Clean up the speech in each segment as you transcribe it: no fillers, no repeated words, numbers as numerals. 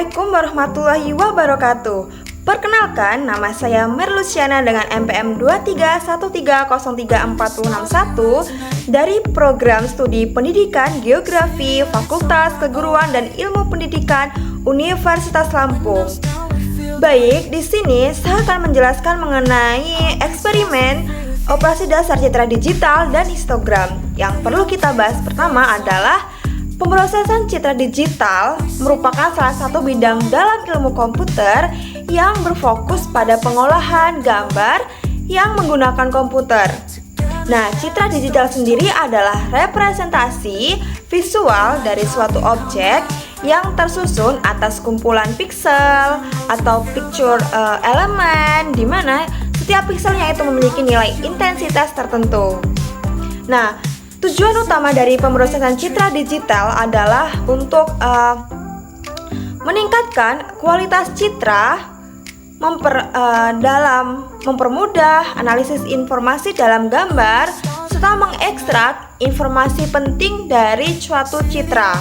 Assalamualaikum warahmatullahi wabarakatuh. Perkenalkan, nama saya Merluciana dengan NPM 2313034061 dari Program Studi Pendidikan Geografi Fakultas Keguruan dan Ilmu Pendidikan Universitas Lampung. Baik, di sini saya akan menjelaskan mengenai eksperimen operasi dasar citra digital dan histogram. Yang perlu kita bahas pertama adalah pemrosesan citra digital merupakan salah satu bidang dalam ilmu komputer yang berfokus pada pengolahan gambar yang menggunakan komputer. Nah, citra digital sendiri adalah representasi visual dari suatu objek yang tersusun atas kumpulan piksel atau picture elemen, di mana setiap pikselnya itu memiliki nilai intensitas tertentu. Nah, tujuan utama dari pemrosesan citra digital adalah untuk meningkatkan kualitas citra, mempermudah analisis informasi dalam gambar, serta mengekstrak informasi penting dari suatu citra.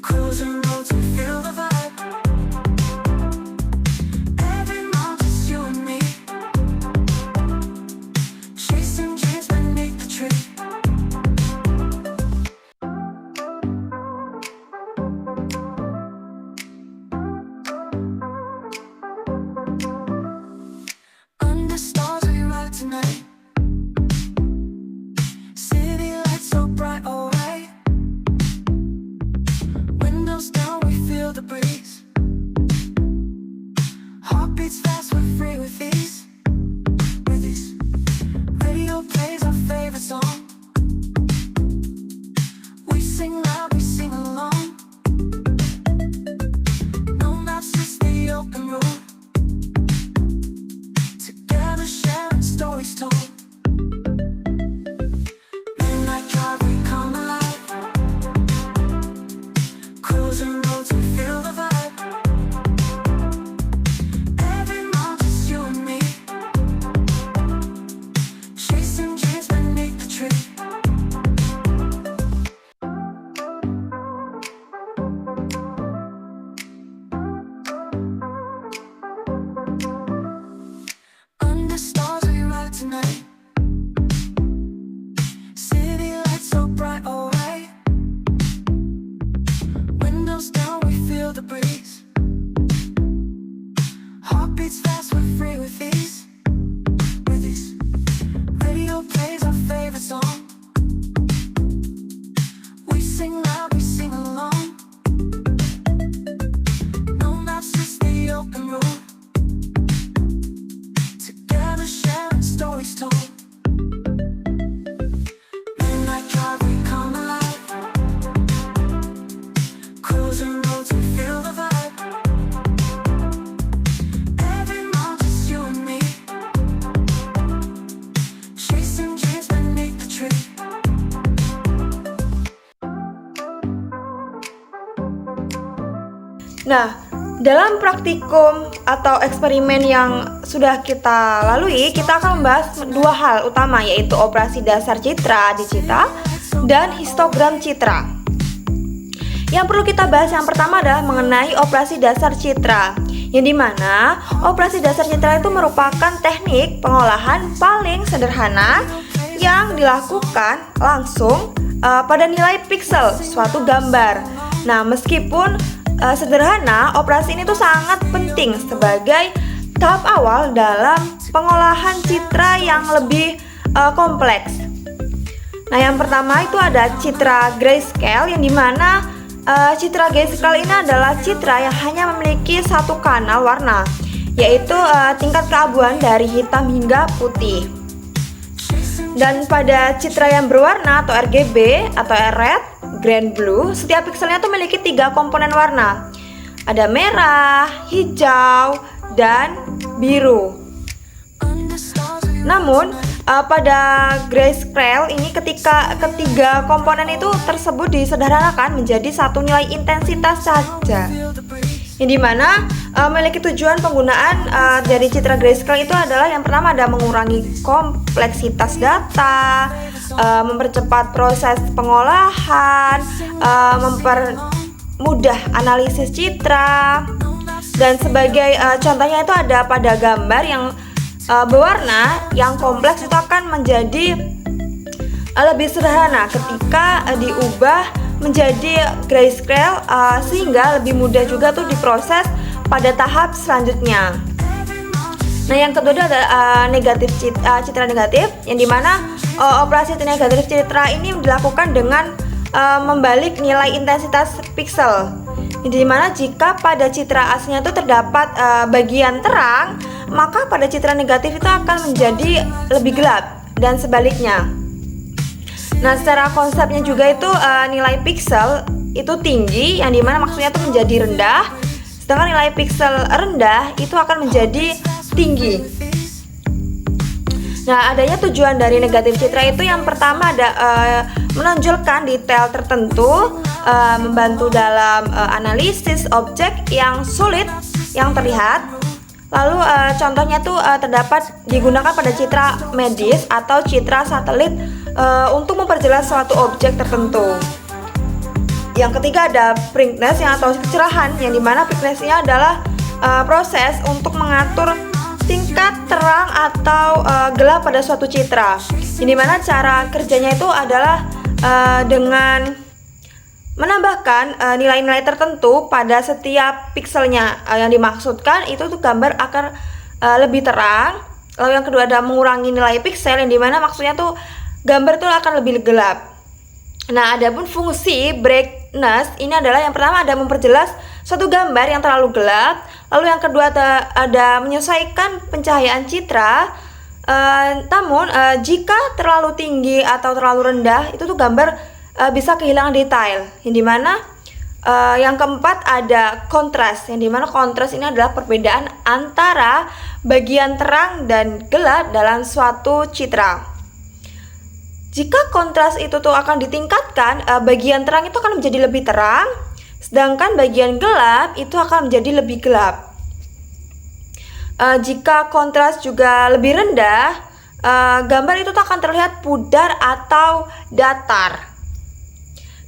Cruising roads and feel the vibe. breeze. Heartbeats fast, we're free with ease. Radio plays our favorite song. We sing loud, we sing along. No maps, just the open road. Together sharing stories told. Midnight drive, we come alive. Cruising roads, we feel the vibe. Every month it's you and me. Chasing dreams beneath the tree. Under stars we ride tonight. City lights so bright, alright. Windows down, we feel the breeze. Heartbeats fast, we're free with ease. Radio plays our favorite song. We sing loud, we sing along. No maps, just the open road. Together sharing stories told. Midnight drive, we come alive. Cruising roads, we feel the vibe. Every month it's you and me. Chasing dreams beneath the tree. Nah, dalam praktikum atau eksperimen yang sudah kita lalui, kita akan membahas dua hal utama, yaitu operasi dasar citra digital dan histogram citra. Yang perlu kita bahas yang pertama adalah mengenai operasi dasar citra, yang dimana operasi dasar citra itu merupakan teknik pengolahan paling sederhana yang dilakukan langsung pada nilai piksel suatu gambar. Nah, meskipun sederhana, operasi ini tuh sangat penting sebagai tahap awal dalam pengolahan citra yang lebih kompleks. Nah, yang pertama itu ada citra grayscale, yang dimana citra grayscale ini adalah citra yang hanya memiliki satu kanal warna, yaitu tingkat keabuan dari hitam hingga putih. Dan pada citra yang berwarna atau RGB atau red, green, blue, setiap pikselnya tuh memiliki 3 komponen warna. Ada merah, hijau, dan biru. Namun pada grayscale ini ketika ketiga komponen itu tersebut disederhanakan menjadi satu nilai intensitas saja, yang dimana memiliki tujuan penggunaan dari citra grayscale itu adalah yang pertama ada mengurangi kompleksitas data, mempercepat proses pengolahan, mempermudah analisis citra, dan sebagai contohnya itu ada pada gambar yang berwarna yang kompleks itu akan menjadi lebih sederhana ketika diubah menjadi grayscale, sehingga lebih mudah juga tuh diproses pada tahap selanjutnya. Nah, yang kedua adalah citra negatif, yang dimana operasi negatif citra ini dilakukan dengan membalik nilai intensitas piksel, di mana jika pada citra aslinya itu terdapat bagian terang, maka pada citra negatif itu akan menjadi lebih gelap dan sebaliknya. Nah, secara konsepnya juga itu nilai piksel itu tinggi, yang dimana maksudnya itu menjadi rendah, sedangkan nilai piksel rendah itu akan menjadi tinggi. Nah, adanya tujuan dari negatif citra itu yang pertama ada menonjolkan detail tertentu, membantu dalam analisis objek yang sulit yang terlihat. Lalu contohnya tuh terdapat digunakan pada citra medis atau citra satelit untuk memperjelas suatu objek tertentu. Yang ketiga ada brightness yang atau kecerahan, yang dimana brightness-nya adalah proses untuk mengatur tingkat terang atau gelap pada suatu citra. Yang dimana cara kerjanya itu adalah dengan menambahkan nilai-nilai tertentu pada setiap pikselnya. Yang dimaksudkan itu tuh gambar akan lebih terang. Lalu yang kedua ada mengurangi nilai piksel, yang dimana maksudnya tuh gambar tuh akan lebih gelap. Nah, adapun fungsi brightness ini adalah yang pertama ada memperjelas suatu gambar yang terlalu gelap. Lalu yang kedua ada menyesuaikan pencahayaan citra. Namun jika terlalu tinggi atau terlalu rendah, itu tuh gambar bisa kehilangan detail. Yang dimana yang keempat ada kontras. Yang dimana kontras ini adalah perbedaan antara bagian terang dan gelap dalam suatu citra. Jika kontras itu tuh akan ditingkatkan, bagian terang itu akan menjadi lebih terang, sedangkan bagian gelap itu akan menjadi lebih gelap. Jika kontras juga lebih rendah, gambar itu tuh akan terlihat pudar atau datar.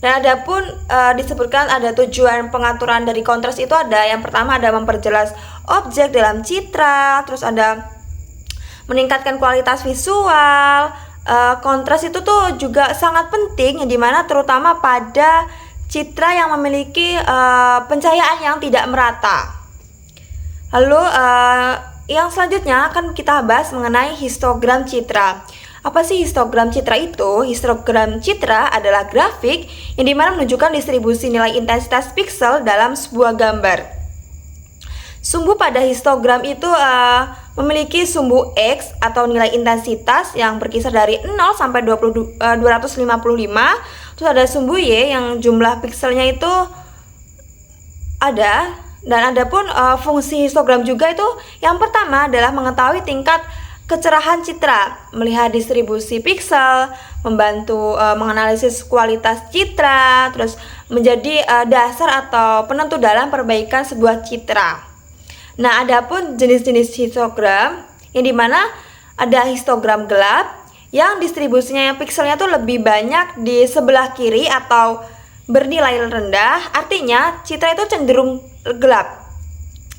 Dan adapun disebutkan ada tujuan pengaturan dari kontras itu ada yang pertama ada memperjelas objek dalam citra, terus ada meningkatkan kualitas visual. Kontras itu tuh juga sangat penting yang dimana terutama pada citra yang memiliki pencahayaan yang tidak merata. Lalu yang selanjutnya akan kita bahas mengenai histogram citra. Apa sih histogram citra itu? Histogram citra adalah grafik yang dimana menunjukkan distribusi nilai intensitas piksel dalam sebuah gambar. Sumbu pada histogram itu memiliki sumbu X atau nilai intensitas yang berkisar dari 0 sampai 255. Terus ada sumbu Y yang jumlah pikselnya itu ada. Dan ada pun fungsi histogram juga itu yang pertama adalah mengetahui tingkat kecerahan citra, melihat distribusi piksel, membantu menganalisis kualitas citra, terus menjadi dasar atau penentu dalam perbaikan sebuah citra. Nah, adapun jenis-jenis histogram yang dimana ada histogram gelap yang distribusinya pikselnya tuh lebih banyak di sebelah kiri atau bernilai rendah, artinya citra itu cenderung gelap.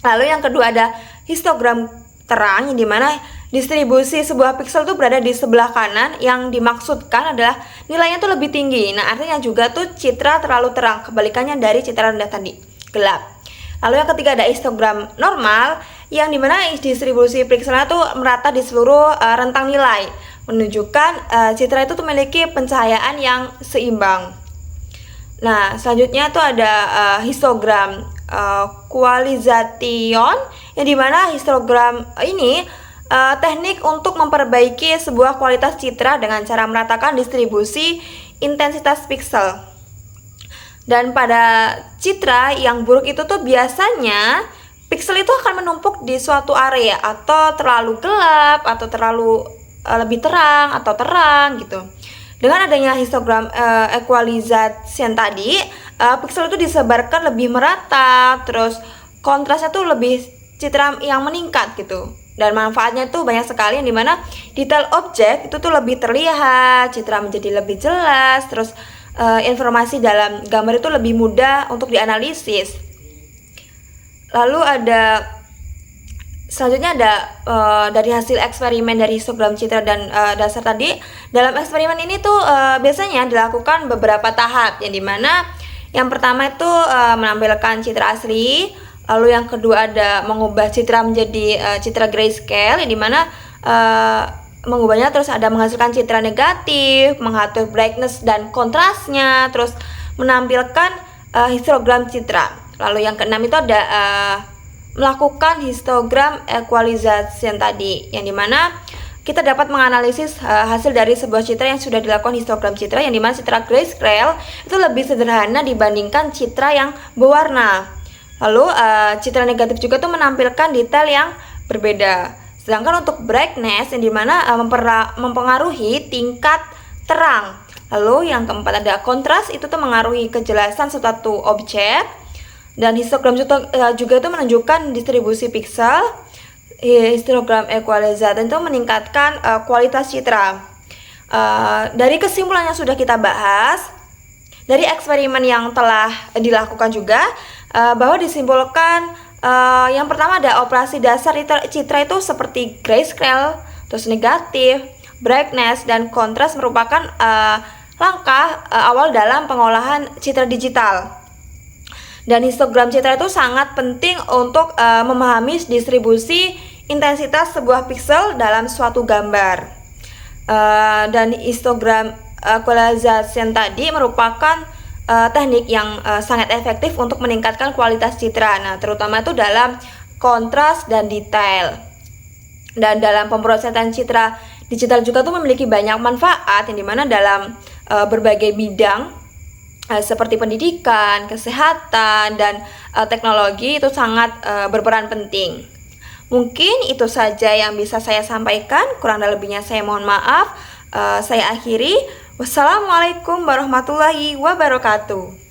Lalu yang kedua ada histogram terang yang dimana distribusi sebuah piksel tuh berada di sebelah kanan, yang dimaksudkan adalah nilainya tuh lebih tinggi. Nah, artinya juga tuh citra terlalu terang, kebalikannya dari citra rendah tadi, gelap. Lalu yang ketiga ada histogram normal yang dimana distribusi pikselnya tuh merata di seluruh rentang nilai, menunjukkan citra itu tuh memiliki pencahayaan yang seimbang. Nah, selanjutnya tuh ada histogram equalization yang dimana histogram ini teknik untuk memperbaiki sebuah kualitas citra dengan cara meratakan distribusi intensitas piksel. Dan pada citra yang buruk itu tuh biasanya piksel itu akan menumpuk di suatu area atau terlalu gelap atau terlalu lebih terang atau terang gitu. Dengan adanya histogram equalization tadi, piksel itu disebarkan lebih merata, terus kontrasnya tuh lebih citra yang meningkat gitu. Dan manfaatnya tuh banyak sekali yang dimana detail objek itu tuh lebih terlihat, citra menjadi lebih jelas, terus informasi dalam gambar itu lebih mudah untuk dianalisis. Lalu ada selanjutnya ada dari hasil eksperimen dari histogram citra dan dasar tadi. Dalam eksperimen ini tuh biasanya dilakukan beberapa tahap, yang dimana yang pertama itu menampilkan citra asli. Lalu yang kedua ada mengubah citra menjadi citra grayscale, yang dimana mengubahnya, terus ada menghasilkan citra negatif, mengatur brightness dan kontrasnya, terus menampilkan histogram citra. Lalu yang keenam itu ada melakukan histogram equalization tadi, yang dimana kita dapat menganalisis hasil dari sebuah citra yang sudah dilakukan histogram citra, yang dimana citra grayscale itu lebih sederhana dibandingkan citra yang berwarna. Lalu citra negatif juga tuh menampilkan detail yang berbeda. Sedangkan untuk brightness yang dimana mempengaruhi tingkat terang. Lalu yang keempat ada kontras, itu tuh mengaruhi kejelasan suatu objek. Dan histogram juga itu menunjukkan distribusi piksel. Histogram equalization itu meningkatkan kualitas citra. Dari kesimpulan yang sudah kita bahas, dari eksperimen yang telah dilakukan juga, bahwa disimpulkan yang pertama ada operasi dasar citra itu seperti grayscale, terus negatif, brightness, dan kontras merupakan langkah awal dalam pengolahan citra digital. Dan histogram citra itu sangat penting untuk memahami distribusi intensitas sebuah piksel dalam suatu gambar. Dan histogram equalization tadi merupakan teknik yang sangat efektif untuk meningkatkan kualitas citra. Nah, terutama itu dalam kontras dan detail. Dan dalam pemrosesan citra digital juga tuh memiliki banyak manfaat, yang dimana dalam berbagai bidang seperti pendidikan, kesehatan, dan teknologi itu sangat berperan penting. Mungkin itu saja yang bisa saya sampaikan, kurang lebihnya saya mohon maaf. Saya akhiri. Wassalamualaikum warahmatullahi wabarakatuh.